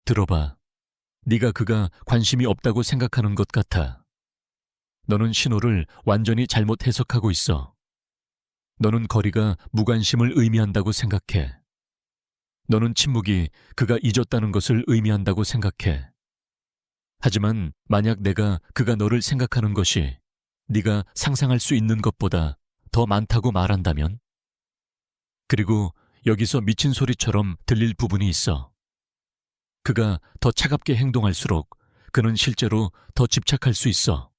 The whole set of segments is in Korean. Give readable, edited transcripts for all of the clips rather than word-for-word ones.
들어봐. 네가 그가 관심이 없다고 생각하는 것 같아. 너는 신호를 완전히 잘못 해석하고 있어. 너는 거리가 무관심을 의미한다고 생각해. 너는 침묵이 그가 잊었다는 것을 의미한다고 생각해. 하지만 만약 내가 그가 너를 생각하는 것이 네가 상상할 수 있는 것보다 더 많다고 말한다면? 그리고 여기서 미친 소리처럼 들릴 부분이 있어. 그가 더 차갑게 행동할수록 그는 실제로 더 집착할 수 있어.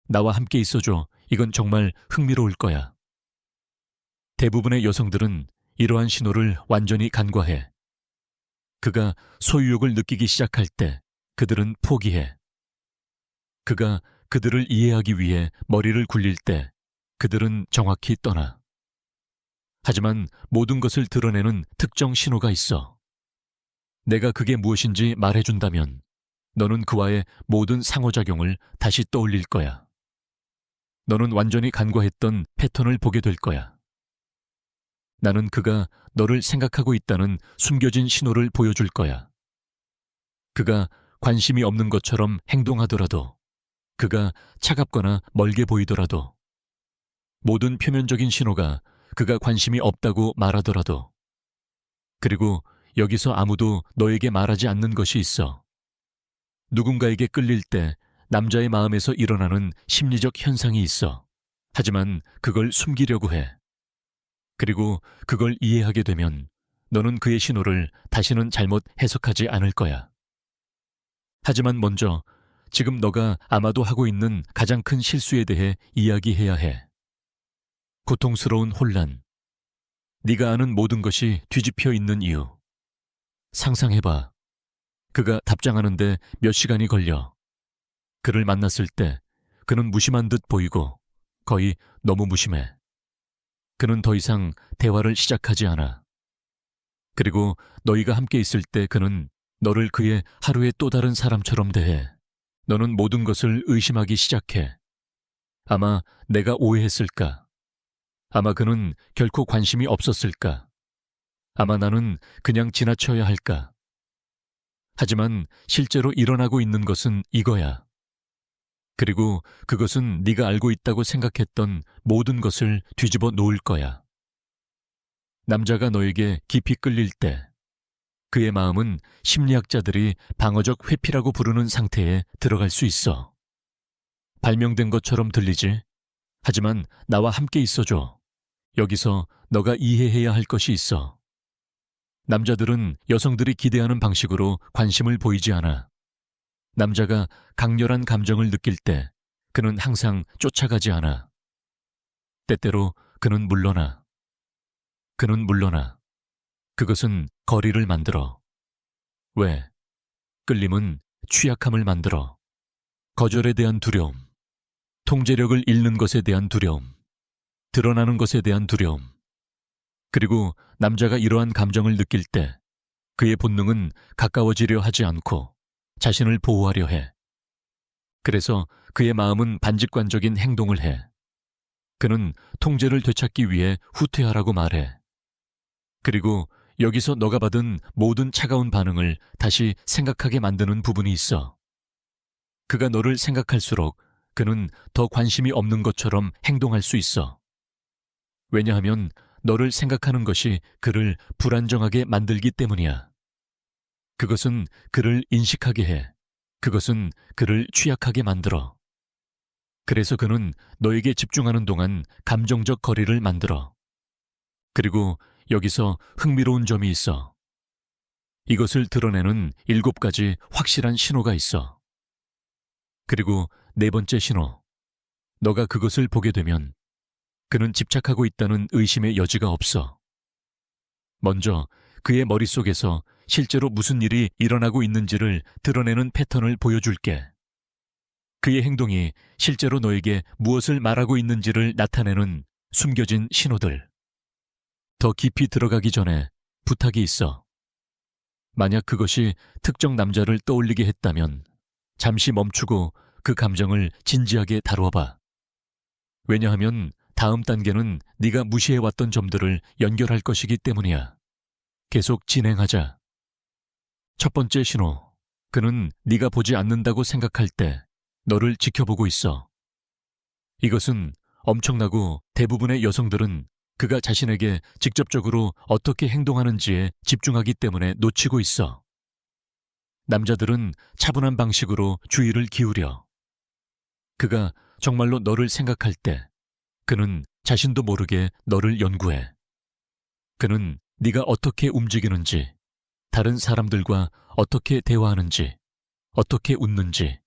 나와 함께 있어줘. 이건 정말 흥미로울 거야. 대부분의 여성들은 이러한 신호를 완전히 간과해. 그가 소유욕을 느끼기 시작할 때 그들은 포기해. 그가 그들을 이해하기 위해 머리를 굴릴 때 그들은 정확히 떠나. 하지만 모든 것을 드러내는 특정 신호가 있어. 내가 그게 무엇인지 말해준다면 너는 그와의 모든 상호작용을 다시 떠올릴 거야. 너는 완전히 간과했던 패턴을 보게 될 거야. 나는 그가 너를 생각하고 있다는 숨겨진 신호를 보여줄 거야. 그가 관심이 없는 것처럼 행동하더라도, 그가 차갑거나 멀게 보이더라도, 모든 표면적인 신호가 그가 관심이 없다고 말하더라도, 그리고 여기서 아무도 너에게 말하지 않는 것이 있어. 누군가에게 끌릴 때 남자의 마음에서 일어나는 심리적 현상이 있어. 하지만 그걸 숨기려고 해. 그리고 그걸 이해하게 되면 너는 그의 신호를 다시는 잘못 해석하지 않을 거야. 하지만 먼저 지금 너가 아마도 하고 있는 가장 큰 실수에 대해 이야기해야 해. 고통스러운 혼란. 네가 아는 모든 것이 뒤집혀 있는 이유. 상상해봐. 그가 답장하는데 몇 시간이 걸려. 그를 만났을 때 그는 무심한 듯 보이고 거의 너무 무심해. 그는 더 이상 대화를 시작하지 않아. 그리고 너희가 함께 있을 때 그는 너를 그의 하루의 또 다른 사람처럼 대해. 너는 모든 것을 의심하기 시작해. 아마 내가 오해했을까? 아마 그는 결코 관심이 없었을까? 아마 나는 그냥 지나쳐야 할까? 하지만 실제로 일어나고 있는 것은 이거야. 그리고 그것은 네가 알고 있다고 생각했던 모든 것을 뒤집어 놓을 거야. 남자가 너에게 깊이 끌릴 때 그의 마음은 심리학자들이 방어적 회피라고 부르는 상태에 들어갈 수 있어. 발명된 것처럼 들리지? 하지만 나와 함께 있어줘. 여기서 너가 이해해야 할 것이 있어. 남자들은 여성들이 기대하는 방식으로 관심을 보이지 않아. 남자가 강렬한 감정을 느낄 때 그는 항상 쫓아가지 않아. 때때로 그는 물러나. 그는 물러나. 그것은 거리를 만들어. 왜? 끌림은 취약함을 만들어. 거절에 대한 두려움, 통제력을 잃는 것에 대한 두려움, 드러나는 것에 대한 두려움. 그리고 남자가 이러한 감정을 느낄 때 그의 본능은 가까워지려 하지 않고 자신을 보호하려 해. 그래서 그의 마음은 반직관적인 행동을 해. 그는 통제를 되찾기 위해 후퇴하라고 말해. 그리고 여기서 너가 받은 모든 차가운 반응을 다시 생각하게 만드는 부분이 있어. 그가 너를 생각할수록 그는 더 관심이 없는 것처럼 행동할 수 있어. 왜냐하면 너를 생각하는 것이 그를 불안정하게 만들기 때문이야. 그것은 그를 인식하게 해. 그것은 그를 취약하게 만들어. 그래서 그는 너에게 집중하는 동안 감정적 거리를 만들어. 그리고 여기서 흥미로운 점이 있어. 이것을 드러내는 7가지 확실한 신호가 있어. 그리고 4번째 신호. 너가 그것을 보게 되면 그는 집착하고 있다는 의심의 여지가 없어. 먼저 그의 머릿속에서 실제로 무슨 일이 일어나고 있는지를 드러내는 패턴을 보여줄게. 그의 행동이 실제로 너에게 무엇을 말하고 있는지를 나타내는 숨겨진 신호들. 더 깊이 들어가기 전에 부탁이 있어. 만약 그것이 특정 남자를 떠올리게 했다면 잠시 멈추고 그 감정을 진지하게 다루어봐. 왜냐하면 다음 단계는 네가 무시해왔던 점들을 연결할 것이기 때문이야. 계속 진행하자. 첫 번째 신호. 그는 네가 보지 않는다고 생각할 때 너를 지켜보고 있어. 이것은 엄청나고 대부분의 여성들은 그가 자신에게 직접적으로 어떻게 행동하는지에 집중하기 때문에 놓치고 있어. 남자들은 차분한 방식으로 주의를 기울여. 그가 정말로 너를 생각할 때 그는 자신도 모르게 너를 연구해. 그는 네가 어떻게 움직이는지, 다른 사람들과 어떻게 대화하는지, 어떻게 웃는지,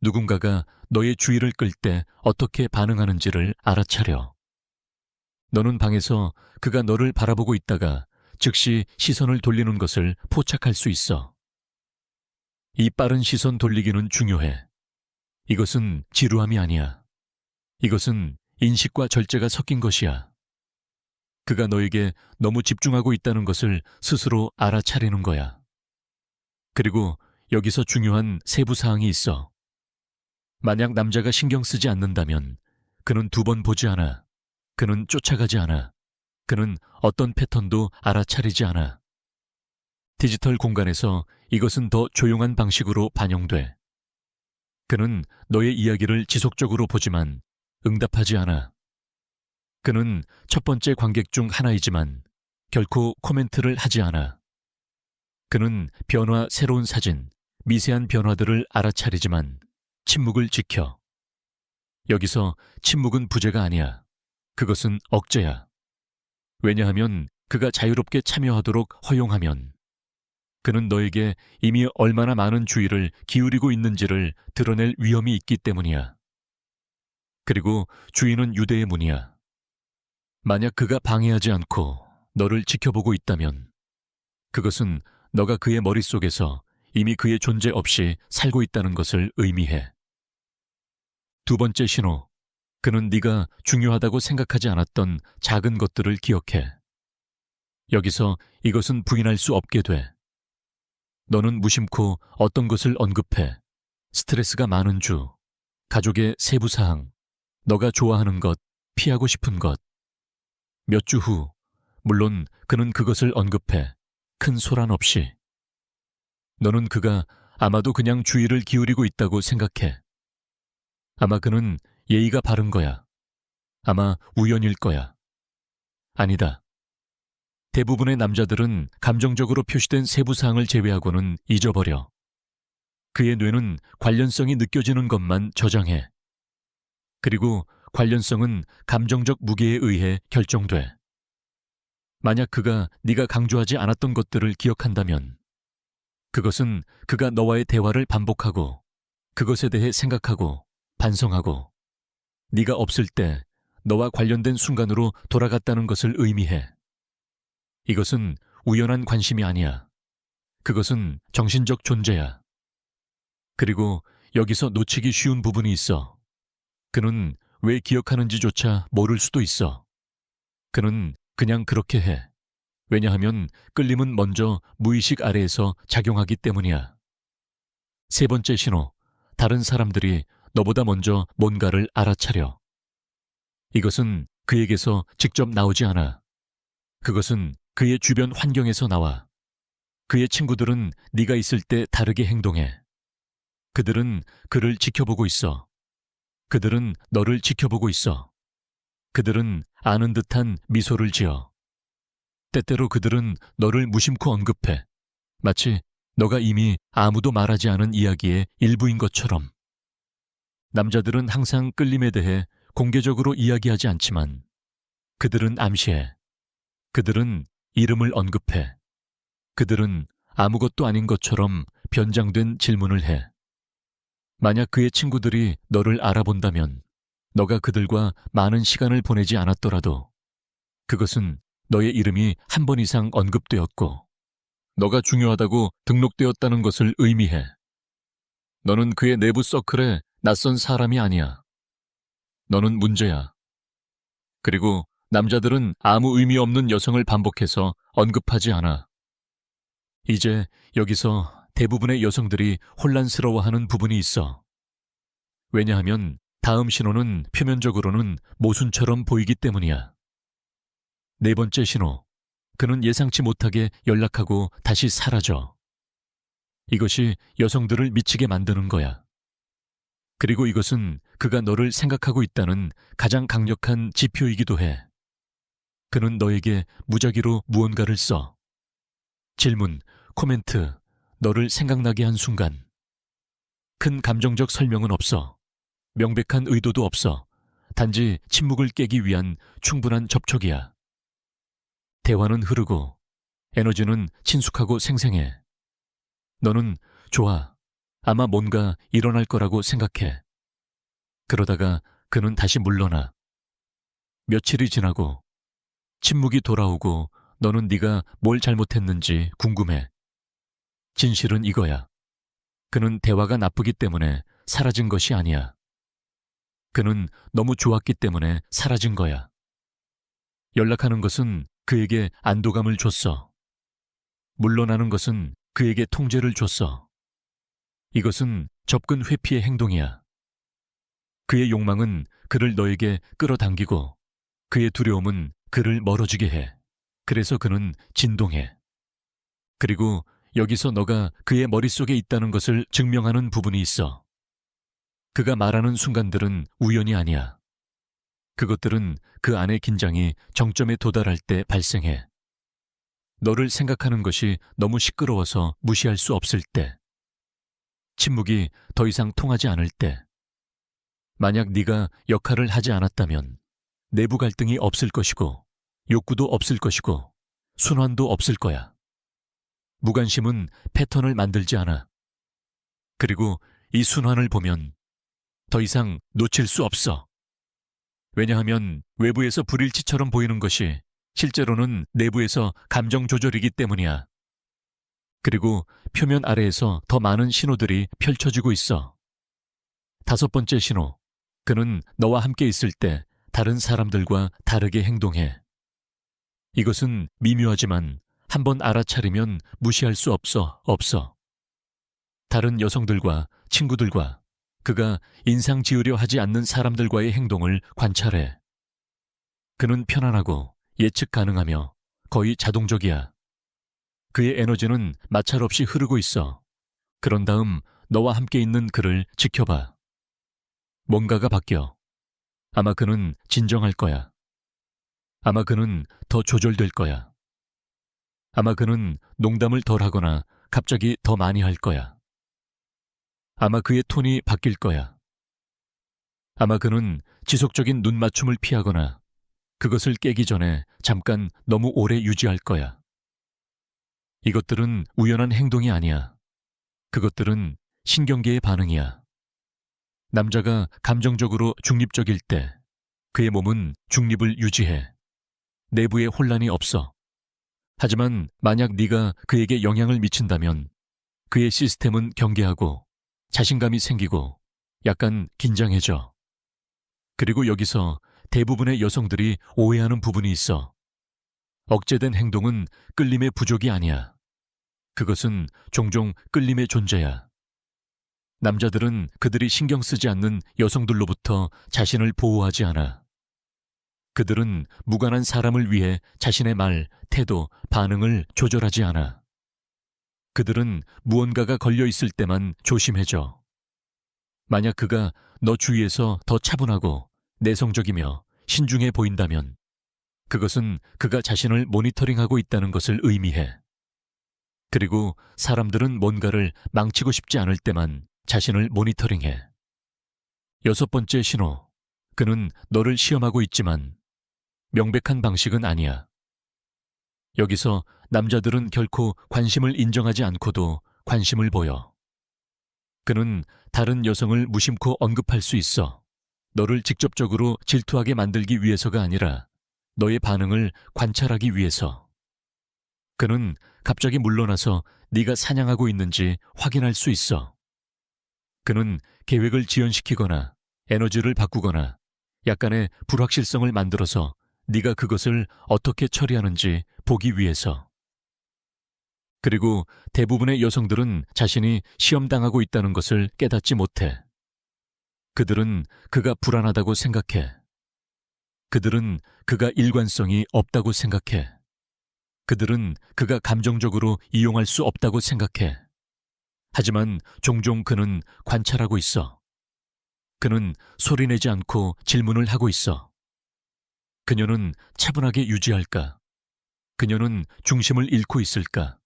누군가가 너의 주의를 끌 때 어떻게 반응하는지를 알아차려. 너는 방에서 그가 너를 바라보고 있다가 즉시 시선을 돌리는 것을 포착할 수 있어. 이 빠른 시선 돌리기는 중요해. 이것은 지루함이 아니야. 이것은 인식과 절제가 섞인 것이야. 그가 너에게 너무 집중하고 있다는 것을 스스로 알아차리는 거야. 그리고 여기서 중요한 세부 사항이 있어. 만약 남자가 신경 쓰지 않는다면 그는 두 번 보지 않아. 그는 쫓아가지 않아. 그는 어떤 패턴도 알아차리지 않아. 디지털 공간에서 이것은 더 조용한 방식으로 반영돼. 그는 너의 이야기를 지속적으로 보지만 응답하지 않아. 그는 첫 번째 관객 중 하나이지만 결코 코멘트를 하지 않아. 그는 변화, 새로운 사진, 미세한 변화들을 알아차리지만 침묵을 지켜. 여기서 침묵은 부재가 아니야. 그것은 억제야. 왜냐하면 그가 자유롭게 참여하도록 허용하면 그는 너에게 이미 얼마나 많은 주의를 기울이고 있는지를 드러낼 위험이 있기 때문이야. 그리고 주의는 유대의 문이야. 만약 그가 방해하지 않고 너를 지켜보고 있다면 그것은 너가 그의 머릿속에서 이미 그의 존재 없이 살고 있다는 것을 의미해. 두 번째 신호. 그는 네가 중요하다고 생각하지 않았던 작은 것들을 기억해. 여기서 이것은 부인할 수 없게 돼. 너는 무심코 어떤 것을 언급해. 스트레스가 많은 주, 가족의 세부 사항, 너가 좋아하는 것, 피하고 싶은 것. 몇 주 후, 물론 그는 그것을 언급해. 큰 소란 없이. 너는 그가 아마도 그냥 주의를 기울이고 있다고 생각해. 아마 그는 예의가 바른 거야. 아마 우연일 거야. 아니다. 대부분의 남자들은 감정적으로 표시된 세부사항을 제외하고는 잊어버려. 그의 뇌는 관련성이 느껴지는 것만 저장해. 그리고 관련성은 감정적 무게에 의해 결정돼. 만약 그가 네가 강조하지 않았던 것들을 기억한다면 그것은 그가 너와의 대화를 반복하고 그것에 대해 생각하고 반성하고 네가 없을 때 너와 관련된 순간으로 돌아갔다는 것을 의미해. 이것은 우연한 관심이 아니야. 그것은 정신적 존재야. 그리고 여기서 놓치기 쉬운 부분이 있어. 그는 왜 기억하는지조차 모를 수도 있어. 그는 그냥 그렇게 해. 왜냐하면 끌림은 먼저 무의식 아래에서 작용하기 때문이야. 세 번째 신호. 다른 사람들이 너보다 먼저 뭔가를 알아차려. 이것은 그에게서 직접 나오지 않아. 그것은 그의 주변 환경에서 나와. 그의 친구들은 네가 있을 때 다르게 행동해. 그들은 그를 지켜보고 있어. 그들은 너를 지켜보고 있어. 그들은 아는 듯한 미소를 지어. 때때로 그들은 너를 무심코 언급해. 마치 너가 이미 아무도 말하지 않은 이야기의 일부인 것처럼. 남자들은 항상 끌림에 대해 공개적으로 이야기하지 않지만 그들은 암시해. 그들은 이름을 언급해. 그들은 아무것도 아닌 것처럼 변장된 질문을 해. 만약 그의 친구들이 너를 알아본다면 너가 그들과 많은 시간을 보내지 않았더라도 그것은 너의 이름이 한 번 이상 언급되었고 너가 중요하다고 등록되었다는 것을 의미해. 너는 그의 내부 서클에 낯선 사람이 아니야. 너는 문제야. 그리고 남자들은 아무 의미 없는 여성을 반복해서 언급하지 않아. 이제 여기서 대부분의 여성들이 혼란스러워하는 부분이 있어. 왜냐하면 다음 신호는 표면적으로는 모순처럼 보이기 때문이야. 네 번째 신호. 그는 예상치 못하게 연락하고 다시 사라져. 이것이 여성들을 미치게 만드는 거야. 그리고 이것은 그가 너를 생각하고 있다는 가장 강력한 지표이기도 해. 그는 너에게 무작위로 무언가를 써. 질문, 코멘트, 너를 생각나게 한 순간. 큰 감정적 설명은 없어. 명백한 의도도 없어. 단지 침묵을 깨기 위한 충분한 접촉이야. 대화는 흐르고 에너지는 친숙하고 생생해. 너는 좋아. 아마 뭔가 일어날 거라고 생각해. 그러다가 그는 다시 물러나. 며칠이 지나고 침묵이 돌아오고 너는 네가 뭘 잘못했는지 궁금해. 진실은 이거야. 그는 대화가 나쁘기 때문에 사라진 것이 아니야. 그는 너무 좋았기 때문에 사라진 거야. 연락하는 것은 그에게 안도감을 줬어. 물러나는 것은 그에게 통제를 줬어. 이것은 접근 회피의 행동이야. 그의 욕망은 그를 너에게 끌어당기고 그의 두려움은 그를 멀어지게 해. 그래서 그는 진동해. 그리고 여기서 너가 그의 머릿속에 있다는 것을 증명하는 부분이 있어. 그가 말하는 순간들은 우연이 아니야. 그것들은 그 안의 긴장이 정점에 도달할 때 발생해. 너를 생각하는 것이 너무 시끄러워서 무시할 수 없을 때. 침묵이 더 이상 통하지 않을 때. 만약 네가 역할을 하지 않았다면 내부 갈등이 없을 것이고 욕구도 없을 것이고 순환도 없을 거야. 무관심은 패턴을 만들지 않아. 그리고 이 순환을 보면 더 이상 놓칠 수 없어. 왜냐하면 외부에서 불일치처럼 보이는 것이 실제로는 내부에서 감정 조절이기 때문이야. 그리고 표면 아래에서 더 많은 신호들이 펼쳐지고 있어. 5번째 신호. 그는 너와 함께 있을 때 다른 사람들과 다르게 행동해. 이것은 미묘하지만 한번 알아차리면 무시할 수 없어. 다른 여성들과 친구들과 그가 인상 지으려 하지 않는 사람들과의 행동을 관찰해. 그는 편안하고 예측 가능하며 거의 자동적이야. 그의 에너지는 마찰 없이 흐르고 있어. 그런 다음 너와 함께 있는 그를 지켜봐. 뭔가가 바뀌어. 아마 그는 진정할 거야. 아마 그는 더 조절될 거야. 아마 그는 농담을 덜 하거나 갑자기 더 많이 할 거야. 아마 그의 톤이 바뀔 거야. 아마 그는 지속적인 눈 맞춤을 피하거나 그것을 깨기 전에 잠깐 너무 오래 유지할 거야. 이것들은 우연한 행동이 아니야. 그것들은 신경계의 반응이야. 남자가 감정적으로 중립적일 때 그의 몸은 중립을 유지해. 내부에 혼란이 없어. 하지만 만약 네가 그에게 영향을 미친다면 그의 시스템은 경계하고 자신감이 생기고 약간 긴장해져. 그리고 여기서 대부분의 여성들이 오해하는 부분이 있어. 억제된 행동은 끌림의 부족이 아니야. 그것은 종종 끌림의 존재야. 남자들은 그들이 신경 쓰지 않는 여성들로부터 자신을 보호하지 않아. 그들은 무관한 사람을 위해 자신의 말, 태도, 반응을 조절하지 않아. 그들은 무언가가 걸려 있을 때만 조심해져. 만약 그가 너 주위에서 더 차분하고 내성적이며 신중해 보인다면 그것은 그가 자신을 모니터링하고 있다는 것을 의미해. 그리고 사람들은 뭔가를 망치고 싶지 않을 때만 자신을 모니터링해. 6번째 신호. 그는 너를 시험하고 있지만 명백한 방식은 아니야. 여기서 남자들은 결코 관심을 인정하지 않고도 관심을 보여. 그는 다른 여성을 무심코 언급할 수 있어. 너를 직접적으로 질투하게 만들기 위해서가 아니라 너의 반응을 관찰하기 위해서. 그는 갑자기 물러나서 네가 사냥하고 있는지 확인할 수 있어. 그는 계획을 지연시키거나 에너지를 바꾸거나 약간의 불확실성을 만들어서 네가 그것을 어떻게 처리하는지 보기 위해서. 그리고 대부분의 여성들은 자신이 시험당하고 있다는 것을 깨닫지 못해. 그들은 그가 불안하다고 생각해. 그들은 그가 일관성이 없다고 생각해. 그들은 그가 감정적으로 이용할 수 없다고 생각해. 하지만 종종 그는 관찰하고 있어. 그는 소리내지 않고 질문을 하고 있어. 그녀는 차분하게 유지할까? 그녀는 중심을 잃고 있을까?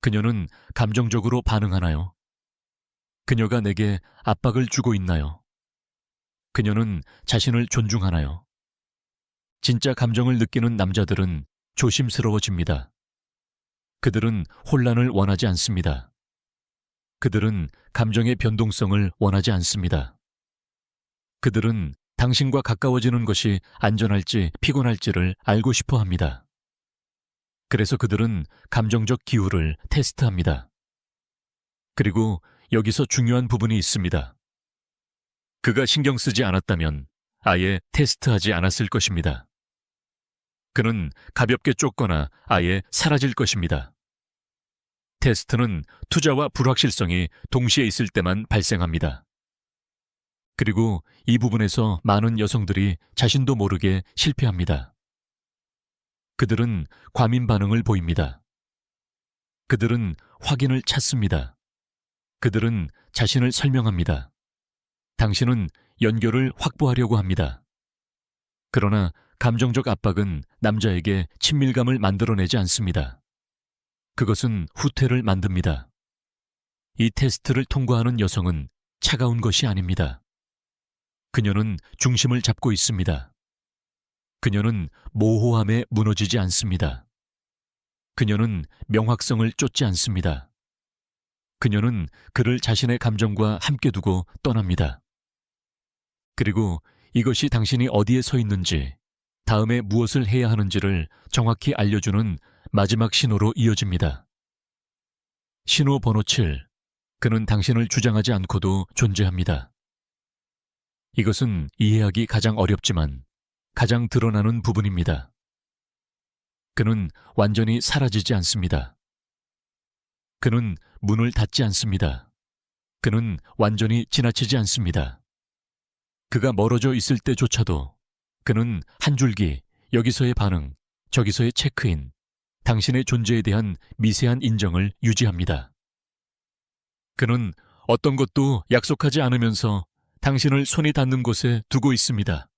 그녀는 감정적으로 반응하나요? 그녀가 내게 압박을 주고 있나요? 그녀는 자신을 존중하나요? 진짜 감정을 느끼는 남자들은 조심스러워집니다. 그들은 혼란을 원하지 않습니다. 그들은 감정의 변동성을 원하지 않습니다. 그들은 당신과 가까워지는 것이 안전할지 피곤할지를 알고 싶어 합니다. 그래서 그들은 감정적 기후를 테스트합니다. 그리고 여기서 중요한 부분이 있습니다. 그가 신경 쓰지 않았다면 아예 테스트하지 않았을 것입니다. 그는 가볍게 쫓거나 아예 사라질 것입니다. 테스트는 투자와 불확실성이 동시에 있을 때만 발생합니다. 그리고 이 부분에서 많은 여성들이 자신도 모르게 실패합니다. 그들은 과민 반응을 보입니다. 그들은 확인을 찾습니다. 그들은 자신을 설명합니다. 당신은 연결을 확보하려고 합니다. 그러나 감정적 압박은 남자에게 친밀감을 만들어내지 않습니다. 그것은 후퇴를 만듭니다. 이 테스트를 통과하는 여성은 차가운 것이 아닙니다. 그녀는 중심을 잡고 있습니다. 그녀는 모호함에 무너지지 않습니다. 그녀는 명확성을 쫓지 않습니다. 그녀는 그를 자신의 감정과 함께 두고 떠납니다. 그리고 이것이 당신이 어디에 서 있는지, 다음에 무엇을 해야 하는지를 정확히 알려주는 마지막 신호로 이어집니다. 신호 번호 7. 그는 당신을 주장하지 않고도 존재합니다. 이것은 이해하기 가장 어렵지만 가장 드러나는 부분입니다. 그는 완전히 사라지지 않습니다. 그는 문을 닫지 않습니다. 그는 완전히 지나치지 않습니다. 그가 멀어져 있을 때조차도 그는 한 줄기, 여기서의 반응, 저기서의 체크인, 당신의 존재에 대한 미세한 인정을 유지합니다. 그는 어떤 것도 약속하지 않으면서 당신을 손이 닿는 곳에 두고 있습니다.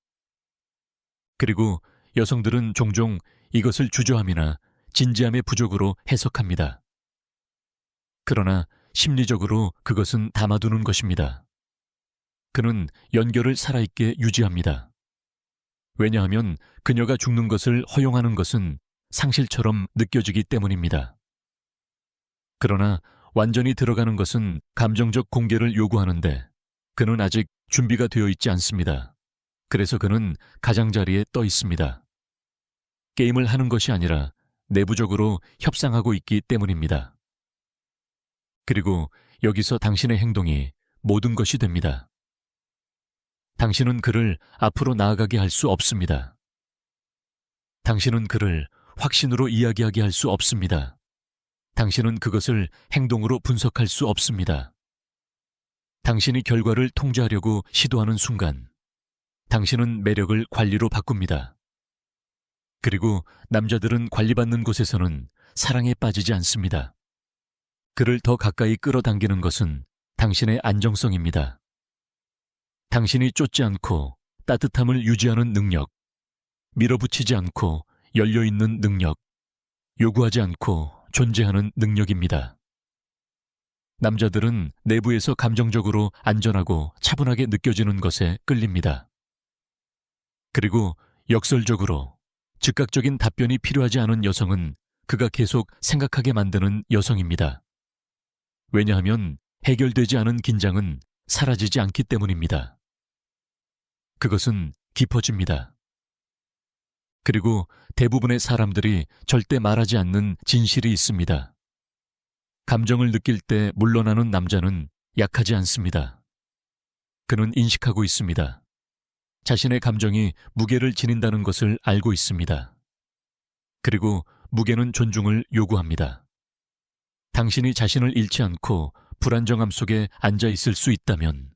그리고 여성들은 종종 이것을 주저함이나 진지함의 부족으로 해석합니다. 그러나 심리적으로 그것은 담아두는 것입니다. 그는 연결을 살아있게 유지합니다. 왜냐하면 그녀가 죽는 것을 허용하는 것은 상실처럼 느껴지기 때문입니다. 그러나 완전히 들어가는 것은 감정적 공개를 요구하는데 그는 아직 준비가 되어 있지 않습니다. 그래서 그는 가장자리에 떠 있습니다. 게임을 하는 것이 아니라 내부적으로 협상하고 있기 때문입니다. 그리고 여기서 당신의 행동이 모든 것이 됩니다. 당신은 그를 앞으로 나아가게 할 수 없습니다. 당신은 그를 확신으로 이야기하게 할 수 없습니다. 당신은 그것을 행동으로 분석할 수 없습니다. 당신이 결과를 통제하려고 시도하는 순간, 당신은 매력을 관리로 바꿉니다. 그리고 남자들은 관리받는 곳에서는 사랑에 빠지지 않습니다. 그를 더 가까이 끌어당기는 것은 당신의 안정성입니다. 당신이 쫓지 않고 따뜻함을 유지하는 능력, 밀어붙이지 않고 열려있는 능력, 요구하지 않고 존재하는 능력입니다. 남자들은 내부에서 감정적으로 안전하고 차분하게 느껴지는 것에 끌립니다. 그리고 역설적으로 즉각적인 답변이 필요하지 않은 여성은 그가 계속 생각하게 만드는 여성입니다. 왜냐하면 해결되지 않은 긴장은 사라지지 않기 때문입니다. 그것은 깊어집니다. 그리고 대부분의 사람들이 절대 말하지 않는 진실이 있습니다. 감정을 느낄 때 물러나는 남자는 약하지 않습니다. 그는 인식하고 있습니다. 자신의 감정이 무게를 지닌다는 것을 알고 있습니다. 그리고 무게는 존중을 요구합니다. 당신이 자신을 잃지 않고 불안정함 속에 앉아 있을 수 있다면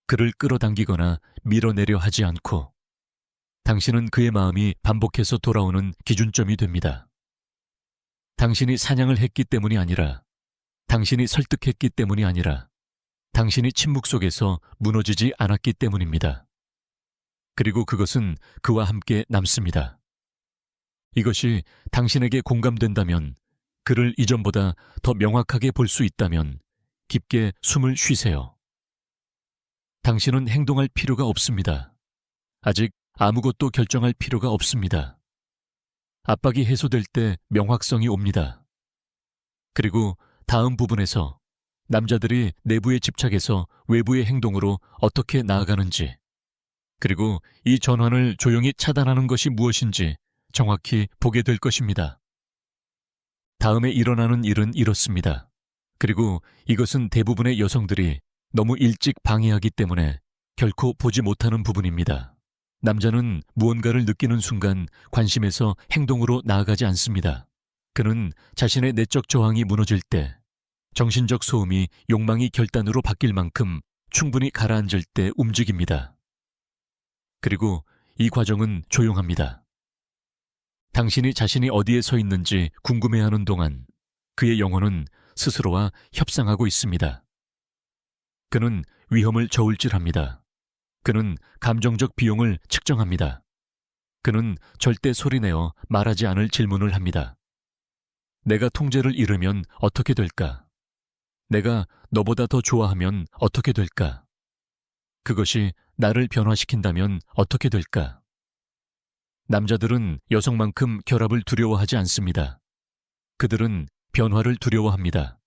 그를 끌어당기거나 밀어내려 하지 않고 당신은 그의 마음이 반복해서 돌아오는 기준점이 됩니다. 당신이 사냥을 했기 때문이 아니라 당신이 설득했기 때문이 아니라 당신이 침묵 속에서 무너지지 않았기 때문입니다. 그리고 그것은 그와 함께 남습니다. 이것이 당신에게 공감된다면, 그를 이전보다 더 명확하게 볼 수 있다면 깊게 숨을 쉬세요. 당신은 행동할 필요가 없습니다. 아직 아무것도 결정할 필요가 없습니다. 압박이 해소될 때 명확성이 옵니다. 그리고 다음 부분에서 남자들이 내부에 집착해서 외부의 행동으로 어떻게 나아가는지, 그리고 이 전환을 조용히 차단하는 것이 무엇인지 정확히 보게 될 것입니다. 다음에 일어나는 일은 이렇습니다. 그리고 이것은 대부분의 여성들이 너무 일찍 방해하기 때문에 결코 보지 못하는 부분입니다. 남자는 무언가를 느끼는 순간 관심에서 행동으로 나아가지 않습니다. 그는 자신의 내적 저항이 무너질 때, 정신적 소음이 욕망이 결단으로 바뀔 만큼 충분히 가라앉을 때 움직입니다. 그리고 이 과정은 조용합니다. 당신이 자신이 어디에 서 있는지 궁금해하는 동안 그의 영혼은 스스로와 협상하고 있습니다. 그는 위험을 저울질합니다. 그는 감정적 비용을 측정합니다. 그는 절대 소리내어 말하지 않을 질문을 합니다. 내가 통제를 잃으면 어떻게 될까? 내가 너보다 더 좋아하면 어떻게 될까? 그것이 나를 변화시킨다면 어떻게 될까? 남자들은 여성만큼 결합을 두려워하지 않습니다. 그들은 변화를 두려워합니다.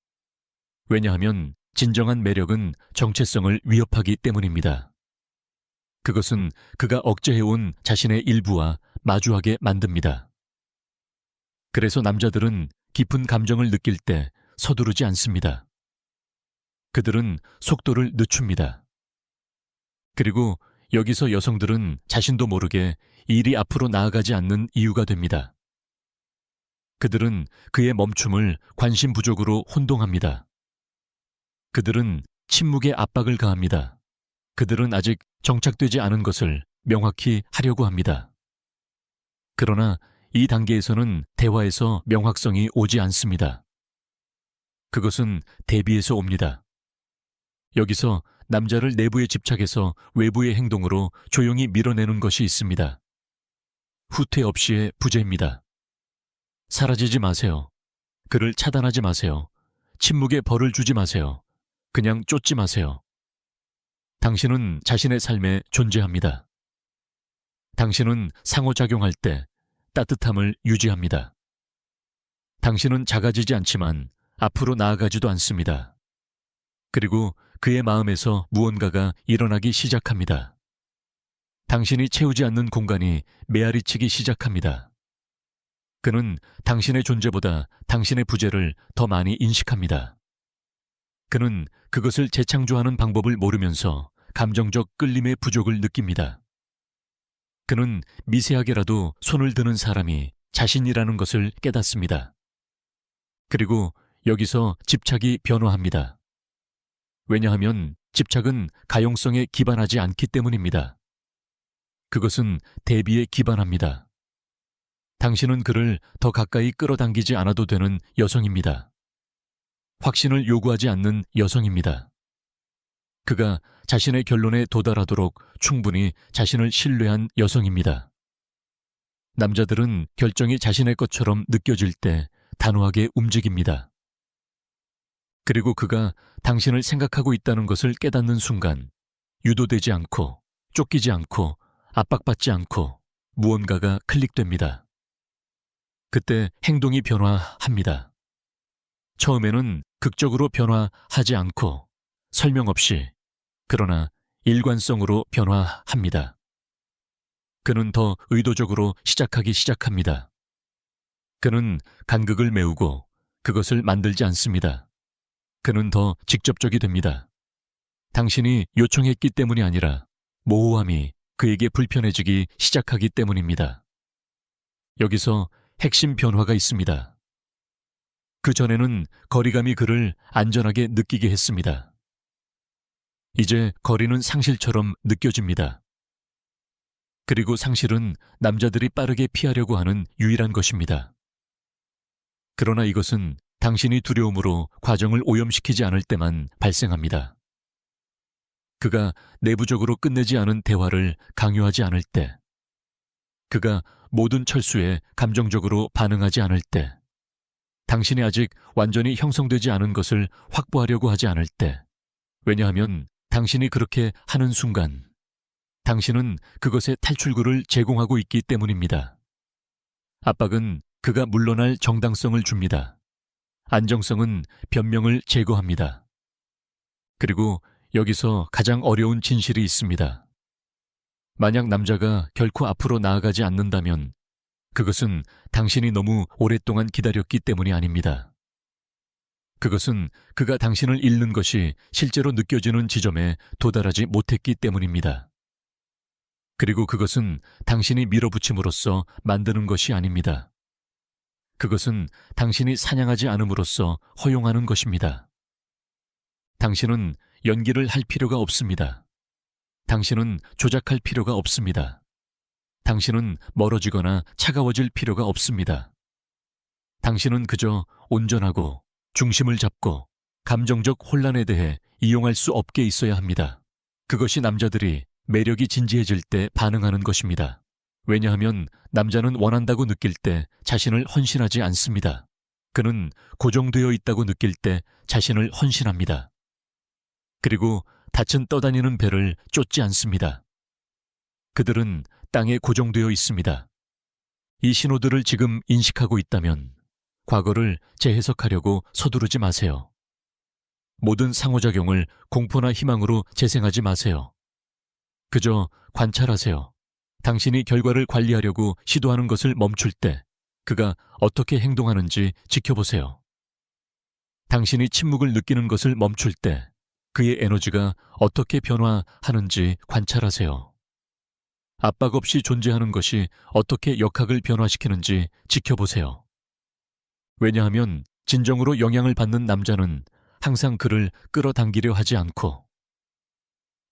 왜냐하면 진정한 매력은 정체성을 위협하기 때문입니다. 그것은 그가 억제해온 자신의 일부와 마주하게 만듭니다. 그래서 남자들은 깊은 감정을 느낄 때 서두르지 않습니다. 그들은 속도를 늦춥니다. 그리고 여기서 여성들은 자신도 모르게 일이 앞으로 나아가지 않는 이유가 됩니다. 그들은 그의 멈춤을 관심 부족으로 혼동합니다. 그들은 침묵에 압박을 가합니다. 그들은 아직 정착되지 않은 것을 명확히 하려고 합니다. 그러나 이 단계에서는 대화에서 명확성이 오지 않습니다. 그것은 대비에서 옵니다. 여기서 남자를 내부에 집착해서 외부의 행동으로 조용히 밀어내는 것이 있습니다. 후퇴 없이의 부재입니다. 사라지지 마세요. 그를 차단하지 마세요. 침묵에 벌을 주지 마세요. 그냥 쫓지 마세요. 당신은 자신의 삶에 존재합니다. 당신은 상호작용할 때 따뜻함을 유지합니다. 당신은 작아지지 않지만 앞으로 나아가지도 않습니다. 그리고 그의 마음에서 무언가가 일어나기 시작합니다. 당신이 채우지 않는 공간이 메아리치기 시작합니다. 그는 당신의 존재보다 당신의 부재를 더 많이 인식합니다. 그는 그것을 재창조하는 방법을 모르면서 감정적 끌림의 부족을 느낍니다. 그는 미세하게라도 손을 드는 사람이 자신이라는 것을 깨닫습니다. 그리고 여기서 집착이 변화합니다. 왜냐하면 집착은 가용성에 기반하지 않기 때문입니다. 그것은 대비에 기반합니다. 당신은 그를 더 가까이 끌어당기지 않아도 되는 여성입니다. 확신을 요구하지 않는 여성입니다. 그가 자신의 결론에 도달하도록 충분히 자신을 신뢰한 여성입니다. 남자들은 결정이 자신의 것처럼 느껴질 때 단호하게 움직입니다. 그리고 그가 당신을 생각하고 있다는 것을 깨닫는 순간 유도되지 않고 쫓기지 않고 압박받지 않고 무언가가 클릭됩니다. 그때 행동이 변화합니다. 처음에는 극적으로 변화하지 않고 설명 없이, 그러나 일관성으로 변화합니다. 그는 더 의도적으로 시작하기 시작합니다. 그는 간극을 메우고 그것을 만들지 않습니다. 그는 더 직접적이 됩니다. 당신이 요청했기 때문이 아니라 모호함이 그에게 불편해지기 시작하기 때문입니다. 여기서 핵심 변화가 있습니다. 그 전에는 거리감이 그를 안전하게 느끼게 했습니다. 이제 거리는 상실처럼 느껴집니다. 그리고 상실은 남자들이 빠르게 피하려고 하는 유일한 것입니다. 그러나 이것은 당신이 두려움으로 과정을 오염시키지 않을 때만 발생합니다. 그가 내부적으로 끝내지 않은 대화를 강요하지 않을 때, 그가 모든 철수에 감정적으로 반응하지 않을 때, 당신이 아직 완전히 형성되지 않은 것을 확보하려고 하지 않을 때, 왜냐하면 당신이 그렇게 하는 순간 당신은 그것의 탈출구를 제공하고 있기 때문입니다. 압박은 그가 물러날 정당성을 줍니다. 안정성은 변명을 제거합니다. 그리고 여기서 가장 어려운 진실이 있습니다. 만약 남자가 결코 앞으로 나아가지 않는다면 그것은 당신이 너무 오랫동안 기다렸기 때문이 아닙니다. 그것은 그가 당신을 잃는 것이 실제로 느껴지는 지점에 도달하지 못했기 때문입니다. 그리고 그것은 당신이 밀어붙임으로써 만드는 것이 아닙니다. 그것은 당신이 사냥하지 않음으로써 허용하는 것입니다. 당신은 연기를 할 필요가 없습니다. 당신은 조작할 필요가 없습니다. 당신은 멀어지거나 차가워질 필요가 없습니다. 당신은 그저 온전하고 중심을 잡고 감정적 혼란에 대해 이용할 수 없게 있어야 합니다. 그것이 남자들이 매력이 진지해질 때 반응하는 것입니다. 왜냐하면 남자는 원한다고 느낄 때 자신을 헌신하지 않습니다. 그는 고정되어 있다고 느낄 때 자신을 헌신합니다. 그리고 닻은 떠다니는 배를 쫓지 않습니다. 그들은 땅에 고정되어 있습니다. 이 신호들을 지금 인식하고 있다면 과거를 재해석하려고 서두르지 마세요. 모든 상호작용을 공포나 희망으로 재생하지 마세요. 그저 관찰하세요. 당신이 결과를 관리하려고 시도하는 것을 멈출 때 그가 어떻게 행동하는지 지켜보세요. 당신이 침묵을 느끼는 것을 멈출 때 그의 에너지가 어떻게 변화하는지 관찰하세요. 압박 없이 존재하는 것이 어떻게 역학을 변화시키는지 지켜보세요. 왜냐하면 진정으로 영향을 받는 남자는 항상 그를 끌어당기려 하지 않고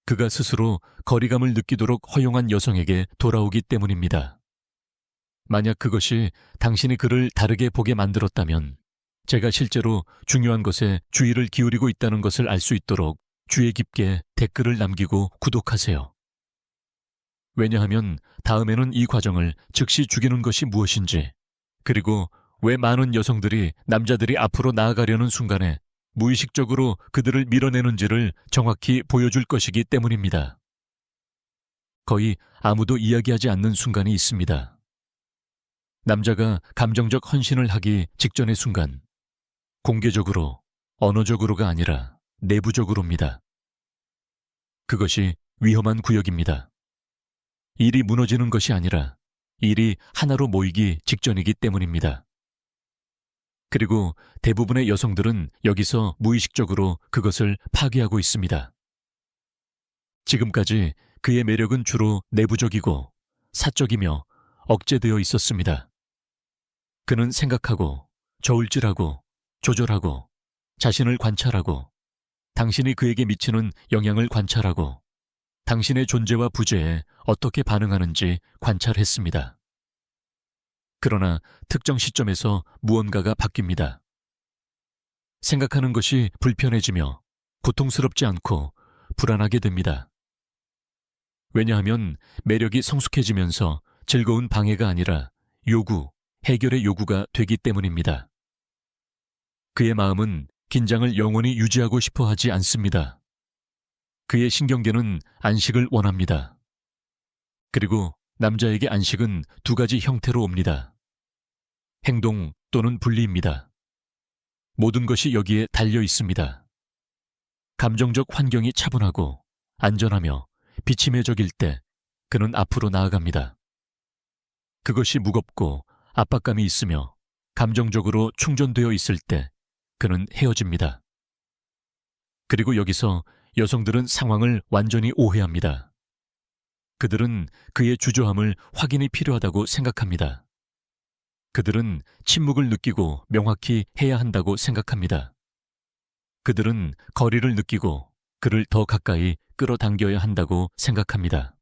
그가 스스로 거리감을 느끼도록 허용한 여성에게 돌아오기 때문입니다. 만약 그것이 당신이 그를 다르게 보게 만들었다면 제가 실제로 중요한 것에 주의를 기울이고 있다는 것을 알 수 있도록 주의 깊게 댓글을 남기고 구독하세요. 왜냐하면 다음에는 이 과정을 즉시 죽이는 것이 무엇인지, 그리고 왜 많은 여성들이 남자들이 앞으로 나아가려는 순간에 무의식적으로 그들을 밀어내는지를 정확히 보여줄 것이기 때문입니다. 거의 아무도 이야기하지 않는 순간이 있습니다. 남자가 감정적 헌신을 하기 직전의 순간, 공개적으로, 언어적으로가 아니라 내부적으로입니다. 그것이 위험한 구역입니다. 일이 무너지는 것이 아니라 일이 하나로 모이기 직전이기 때문입니다. 그리고 대부분의 여성들은 여기서 무의식적으로 그것을 파괴하고 있습니다. 지금까지 그의 매력은 주로 내부적이고 사적이며 억제되어 있었습니다. 그는 생각하고 저울질하고 조절하고 자신을 관찰하고 당신이 그에게 미치는 영향을 관찰하고 당신의 존재와 부재에 어떻게 반응하는지 관찰했습니다. 그러나 특정 시점에서 무언가가 바뀝니다. 생각하는 것이 불편해지며 고통스럽지 않고 불안하게 됩니다. 왜냐하면 매력이 성숙해지면서 즐거운 방해가 아니라 요구, 해결의 요구가 되기 때문입니다. 그의 마음은 긴장을 영원히 유지하고 싶어 하지 않습니다. 그의 신경계는 안식을 원합니다. 그리고 남자에게 안식은 두 가지 형태로 옵니다. 행동 또는 분리입니다. 모든 것이 여기에 달려 있습니다. 감정적 환경이 차분하고 안전하며 비침해적일 때 그는 앞으로 나아갑니다. 그것이 무겁고 압박감이 있으며 감정적으로 충전되어 있을 때 그는 헤어집니다. 그리고 여기서 여성들은 상황을 완전히 오해합니다. 그들은 그의 주저함을 확인이 필요하다고 생각합니다. 그들은 침묵을 느끼고 명확히 해야 한다고 생각합니다. 그들은 거리를 느끼고 그를 더 가까이 끌어당겨야 한다고 생각합니다.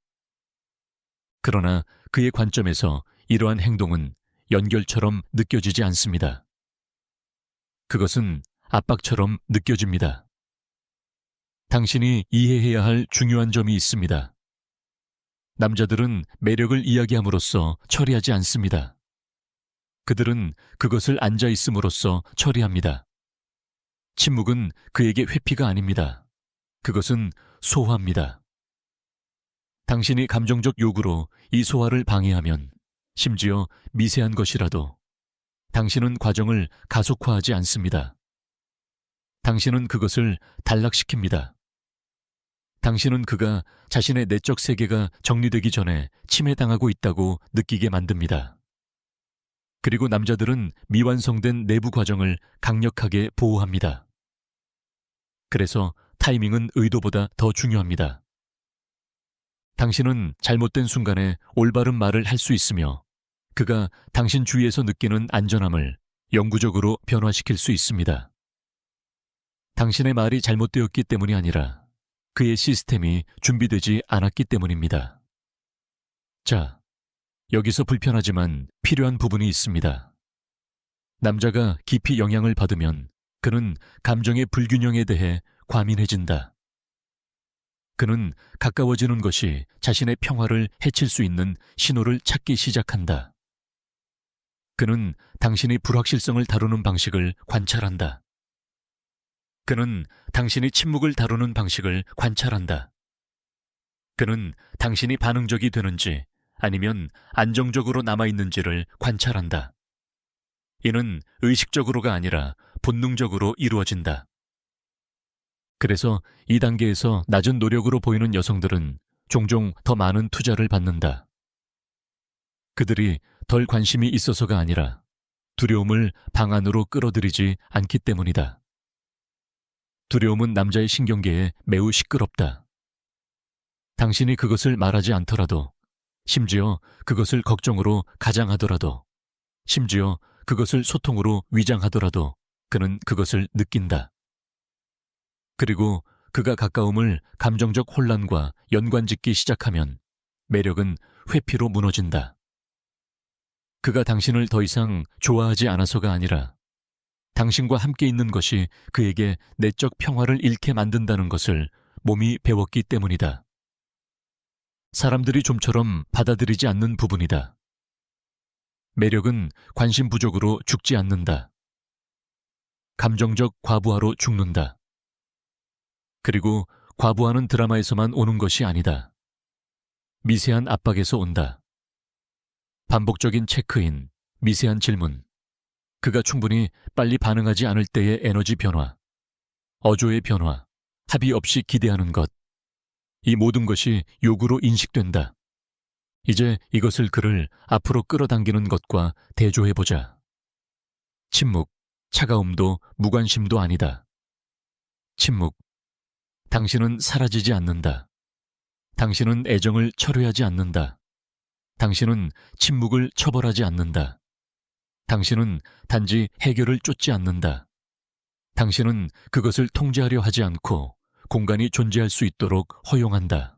그러나 그의 관점에서 이러한 행동은 연결처럼 느껴지지 않습니다. 그것은 압박처럼 느껴집니다. 당신이 이해해야 할 중요한 점이 있습니다. 남자들은 매력을 이야기함으로써 처리하지 않습니다. 그들은 그것을 앉아 있음으로써 처리합니다. 침묵은 그에게 회피가 아닙니다. 그것은 소화입니다. 당신이 감정적 요구로 이 소화를 방해하면, 심지어 미세한 것이라도, 당신은 과정을 가속화하지 않습니다. 당신은 그것을 단락시킵니다. 당신은 그가 자신의 내적 세계가 정리되기 전에 침해당하고 있다고 느끼게 만듭니다. 그리고 남자들은 미완성된 내부 과정을 강력하게 보호합니다. 그래서 타이밍은 의도보다 더 중요합니다. 당신은 잘못된 순간에 올바른 말을 할 수 있으며 그가 당신 주위에서 느끼는 안전함을 영구적으로 변화시킬 수 있습니다. 당신의 말이 잘못되었기 때문이 아니라 그의 시스템이 준비되지 않았기 때문입니다. 자, 여기서 불편하지만 필요한 부분이 있습니다. 남자가 깊이 영향을 받으면 그는 감정의 불균형에 대해 과민해진다. 그는 가까워지는 것이 자신의 평화를 해칠 수 있는 신호를 찾기 시작한다. 그는 당신이 불확실성을 다루는 방식을 관찰한다. 그는 당신이 침묵을 다루는 방식을 관찰한다. 그는 당신이 반응적이 되는지 아니면 안정적으로 남아있는지를 관찰한다. 이는 의식적으로가 아니라 본능적으로 이루어진다. 그래서 이 단계에서 낮은 노력으로 보이는 여성들은 종종 더 많은 투자를 받는다. 그들이 덜 관심이 있어서가 아니라 두려움을 방 안으로 끌어들이지 않기 때문이다. 두려움은 남자의 신경계에 매우 시끄럽다. 당신이 그것을 말하지 않더라도, 심지어 그것을 걱정으로 가장하더라도, 심지어 그것을 소통으로 위장하더라도 그는 그것을 느낀다. 그리고 그가 가까움을 감정적 혼란과 연관짓기 시작하면 매력은 회피로 무너진다. 그가 당신을 더 이상 좋아하지 않아서가 아니라 당신과 함께 있는 것이 그에게 내적 평화를 잃게 만든다는 것을 몸이 배웠기 때문이다. 사람들이 좀처럼 받아들이지 않는 부분이다. 매력은 관심 부족으로 죽지 않는다. 감정적 과부하로 죽는다. 그리고 과부하는 드라마에서만 오는 것이 아니다. 미세한 압박에서 온다. 반복적인 체크인, 미세한 질문, 그가 충분히 빨리 반응하지 않을 때의 에너지 변화, 어조의 변화, 합의 없이 기대하는 것, 이 모든 것이 요구로 인식된다. 이제 이것을 그를 앞으로 끌어당기는 것과 대조해보자. 침묵, 차가움도 무관심도 아니다. 침묵, 당신은 사라지지 않는다. 당신은 애정을 철회하지 않는다. 당신은 침묵을 처벌하지 않는다. 당신은 단지 해결을 쫓지 않는다. 당신은 그것을 통제하려 하지 않고 공간이 존재할 수 있도록 허용한다.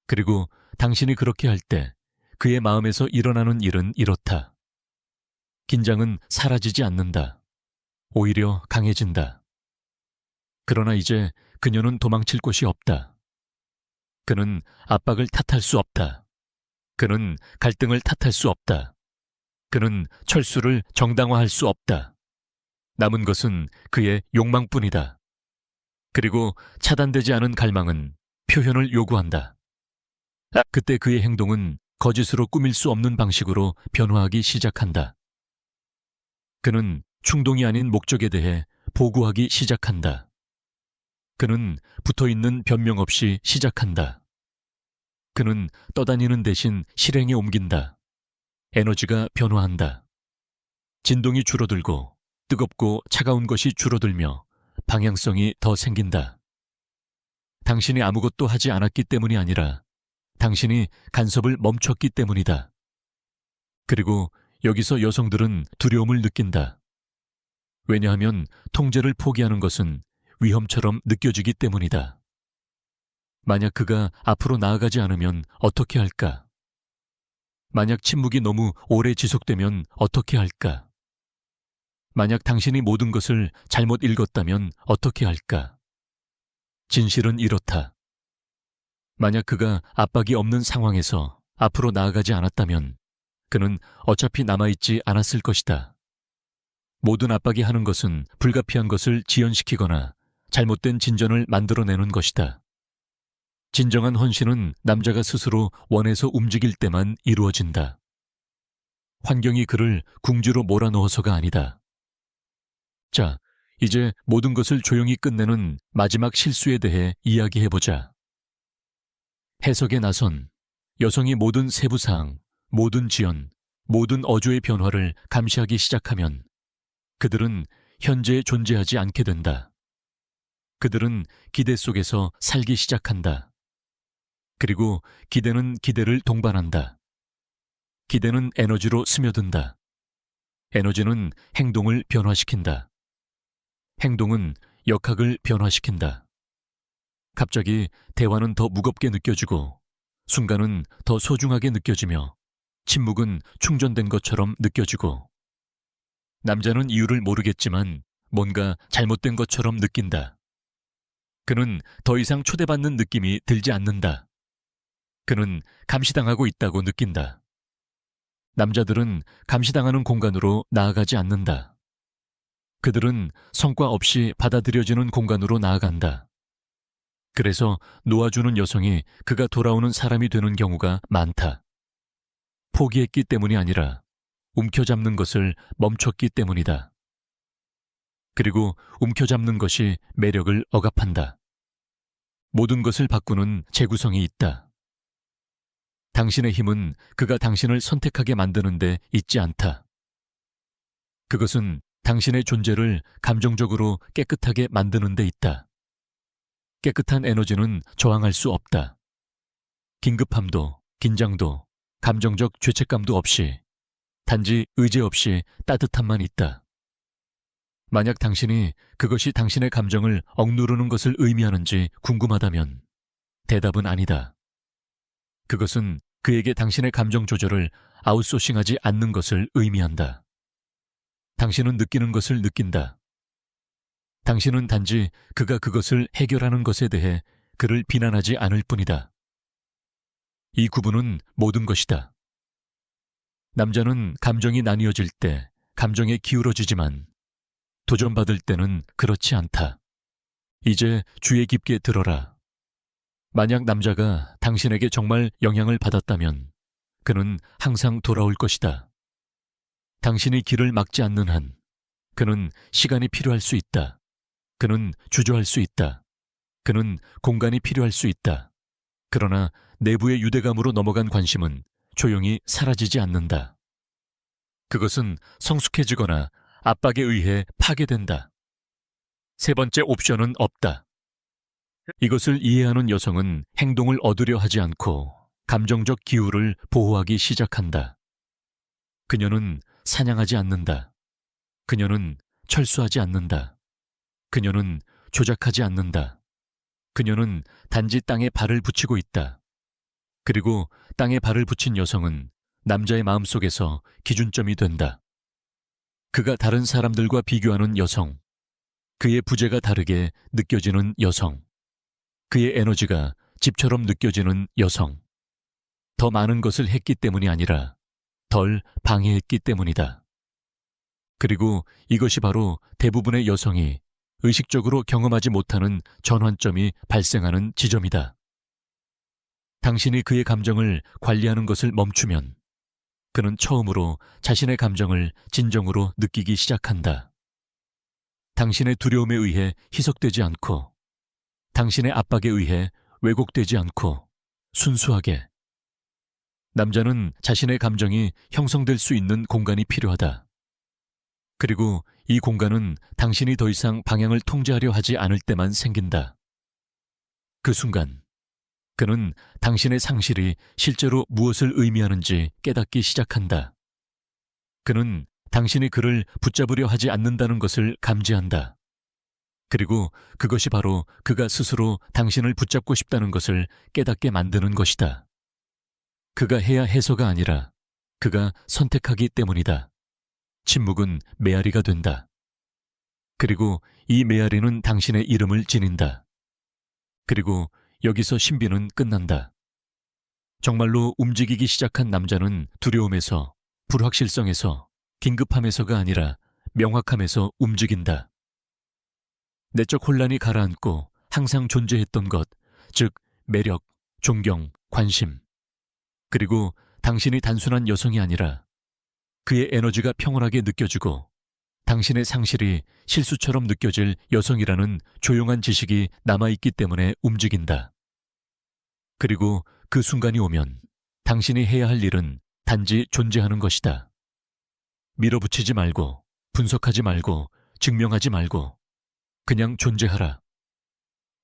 그리고 당신이 그렇게 할 때 그의 마음에서 일어나는 일은 이렇다. 긴장은 사라지지 않는다. 오히려 강해진다. 그러나 이제 그녀는 도망칠 곳이 없다. 그는 압박을 탓할 수 없다. 그는 갈등을 탓할 수 없다. 그는 철수를 정당화할 수 없다. 남은 것은 그의 욕망뿐이다. 그리고 차단되지 않은 갈망은 표현을 요구한다. 그때 그의 행동은 거짓으로 꾸밀 수 없는 방식으로 변화하기 시작한다. 그는 충동이 아닌 목적에 대해 보고하기 시작한다. 그는 붙어있는 변명 없이 시작한다. 그는 떠다니는 대신 실행에 옮긴다. 에너지가 변화한다. 진동이 줄어들고 뜨겁고 차가운 것이 줄어들며 방향성이 더 생긴다. 당신이 아무것도 하지 않았기 때문이 아니라 당신이 간섭을 멈췄기 때문이다. 그리고 여기서 여성들은 두려움을 느낀다. 왜냐하면 통제를 포기하는 것은 위험처럼 느껴지기 때문이다. 만약 그가 앞으로 나아가지 않으면 어떻게 할까? 만약 침묵이 너무 오래 지속되면 어떻게 할까? 만약 당신이 모든 것을 잘못 읽었다면 어떻게 할까? 진실은 이렇다. 만약 그가 압박이 없는 상황에서 앞으로 나아가지 않았다면 그는 어차피 남아있지 않았을 것이다. 모든 압박이 하는 것은 불가피한 것을 지연시키거나 잘못된 진전을 만들어내는 것이다. 진정한 헌신은 남자가 스스로 원해서 움직일 때만 이루어진다. 환경이 그를 궁지로 몰아넣어서가 아니다. 자, 이제 모든 것을 조용히 끝내는 마지막 실수에 대해 이야기해보자. 해석에 나선 여성이 모든 세부사항, 모든 지연, 모든 어조의 변화를 감시하기 시작하면 그들은 현재에 존재하지 않게 된다. 그들은 기대 속에서 살기 시작한다. 그리고 기대는 기대를 동반한다. 기대는 에너지로 스며든다. 에너지는 행동을 변화시킨다. 행동은 역학을 변화시킨다. 갑자기 대화는 더 무겁게 느껴지고 순간은 더 소중하게 느껴지며 침묵은 충전된 것처럼 느껴지고 남자는 이유를 모르겠지만 뭔가 잘못된 것처럼 느낀다. 그는 더 이상 초대받는 느낌이 들지 않는다. 그는 감시당하고 있다고 느낀다. 남자들은 감시당하는 공간으로 나아가지 않는다. 그들은 성과 없이 받아들여지는 공간으로 나아간다. 그래서 놓아주는 여성이 그가 돌아오는 사람이 되는 경우가 많다. 포기했기 때문이 아니라 움켜잡는 것을 멈췄기 때문이다. 그리고 움켜잡는 것이 매력을 억압한다. 모든 것을 바꾸는 재구성이 있다. 당신의 힘은 그가 당신을 선택하게 만드는 데 있지 않다. 그것은 당신의 존재를 감정적으로 깨끗하게 만드는 데 있다. 깨끗한 에너지는 저항할 수 없다. 긴급함도, 긴장도, 감정적 죄책감도 없이 단지 의지 없이 따뜻함만 있다. 만약 당신이 그것이 당신의 감정을 억누르는 것을 의미하는지 궁금하다면 대답은 아니다. 그것은 그에게 당신의 감정 조절을 아웃소싱하지 않는 것을 의미한다. 당신은 느끼는 것을 느낀다. 당신은 단지 그가 그것을 해결하는 것에 대해 그를 비난하지 않을 뿐이다. 이 구분은 모든 것이다. 남자는 감정이 나뉘어질 때 감정에 기울어지지만 도전받을 때는 그렇지 않다. 이제 주의 깊게 들어라. 만약 남자가 당신에게 정말 영향을 받았다면 그는 항상 돌아올 것이다. 당신이 길을 막지 않는 한 그는 시간이 필요할 수 있다. 그는 주저할 수 있다. 그는 공간이 필요할 수 있다. 그러나 내부의 유대감으로 넘어간 관심은 조용히 사라지지 않는다. 그것은 성숙해지거나 압박에 의해 파괴된다. 세 번째 옵션은 없다. 이것을 이해하는 여성은 행동을 얻으려 하지 않고 감정적 기울을 보호하기 시작한다. 그녀는 사냥하지 않는다. 그녀는 철수하지 않는다. 그녀는 조작하지 않는다. 그녀는 단지 땅에 발을 붙이고 있다. 그리고 땅에 발을 붙인 여성은 남자의 마음속에서 기준점이 된다. 그가 다른 사람들과 비교하는 여성, 그의 부재가 다르게 느껴지는 여성, 그의 에너지가 집처럼 느껴지는 여성, 더 많은 것을 했기 때문이 아니라 덜 방해했기 때문이다. 그리고 이것이 바로 대부분의 여성이 의식적으로 경험하지 못하는 전환점이 발생하는 지점이다. 당신이 그의 감정을 관리하는 것을 멈추면 그는 처음으로 자신의 감정을 진정으로 느끼기 시작한다. 당신의 두려움에 의해 희석되지 않고 당신의 압박에 의해 왜곡되지 않고 순수하게. 남자는 자신의 감정이 형성될 수 있는 공간이 필요하다. 그리고 이 공간은 당신이 더 이상 방향을 통제하려 하지 않을 때만 생긴다. 그 순간 그는 당신의 상실이 실제로 무엇을 의미하는지 깨닫기 시작한다. 그는 당신이 그를 붙잡으려 하지 않는다는 것을 감지한다. 그리고 그것이 바로 그가 스스로 당신을 붙잡고 싶다는 것을 깨닫게 만드는 것이다. 그가 해야 해서가 아니라 그가 선택하기 때문이다. 침묵은 메아리가 된다. 그리고 이 메아리는 당신의 이름을 지닌다. 그리고 여기서 신비는 끝난다. 정말로 움직이기 시작한 남자는 두려움에서, 불확실성에서, 긴급함에서가 아니라 명확함에서 움직인다. 내적 혼란이 가라앉고 항상 존재했던 것, 즉 매력, 존경, 관심. 그리고 당신이 단순한 여성이 아니라 그의 에너지가 평온하게 느껴지고 당신의 상실이 실수처럼 느껴질 여성이라는 조용한 지식이 남아있기 때문에 움직인다. 그리고 그 순간이 오면 당신이 해야 할 일은 단지 존재하는 것이다. 밀어붙이지 말고, 분석하지 말고, 증명하지 말고, 그냥 존재하라.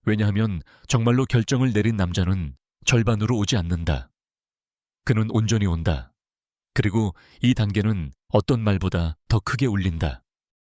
왜냐하면 정말로 결정을 내린 남자는 절반으로 오지 않는다. 그는 온전히 온다. 그리고 이 단계는 어떤 말보다 더 크게 울린다.